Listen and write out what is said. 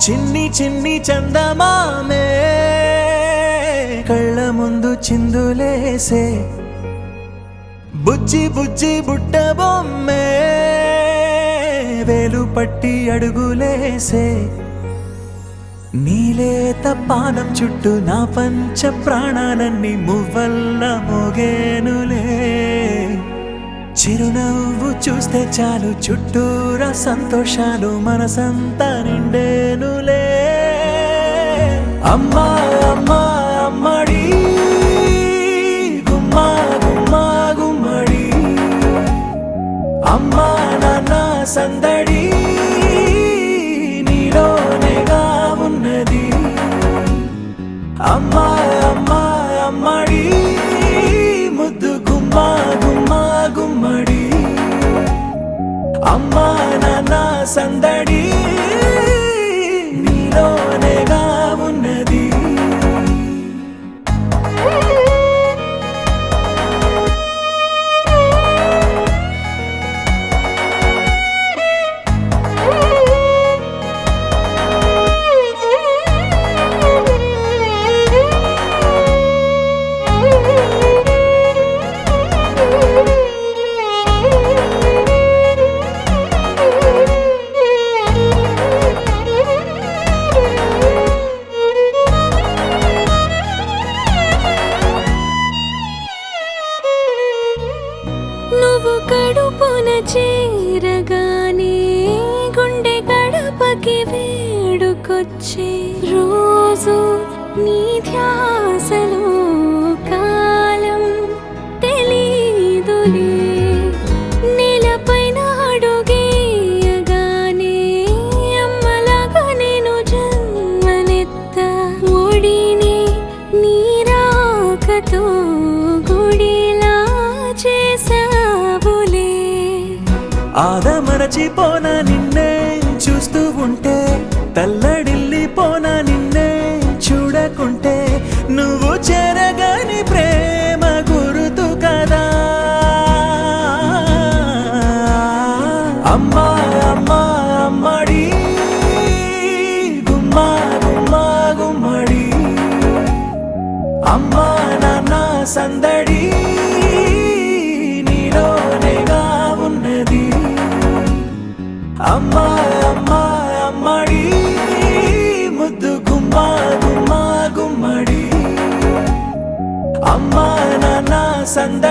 చిన్ని చిన్ని చందమామే కళ్ళ ముందు చిందులేసే బుజ్జి బుజ్జి బుట్ట బొమ్మే వేలు పట్టి అడుగులేసే నీలేత పానం చుట్టూ నా పంచ ప్రాణాలన్నీ మువ్వల్ల మోగేనులే చిరునవ్వు చూస్తే చాలు చుట్టూరా సంతోషాలు మనసంతా నిండేనులే అమ్మా అమ్మా అమ్మడి గుమ్మా గుమ్మా గుమ్మడి అమ్మా నాన్న సందడి నీలోనేగా ఉన్నది అమ్మా అమ్మా అమ్మడి ముద్దు గుమ్మా గుమ్మా గుమ్మడి అమ్మా నాన్న సందడి నీలోనేగా ఉన్నది నువ్వు కడుపున చేరగానే గుండె గడపకి వేడుకొచ్చే రోజు నీ ధ్యాసలో కాలం తెలీదులే నేలపైన అడుగేయగానే అమ్మలాగా నేను జన్మనెత్త ఒడిని నీ రాకతో గుడిలా చేసావులే ఆదమరచిపోన నిన్నే చూస్తూ ఉంటే తల్లడిల్లిపోన నిన్నే చూడకుంటే నువ్వు చెరగని ప్రేమ గురుతు కదా అమ్మా అమ్మా అమ్మడి గుమ్మా గుమ్మా గుమ్మడి అమ్మా నాన్న సందడి నీలోనేగా ఉన్నది అమ్మా అమ్మా అమ్మడి ముద్దు గుమ్మా గుమ్మా గుమ్మడి అమ్మా నాన్న సందడి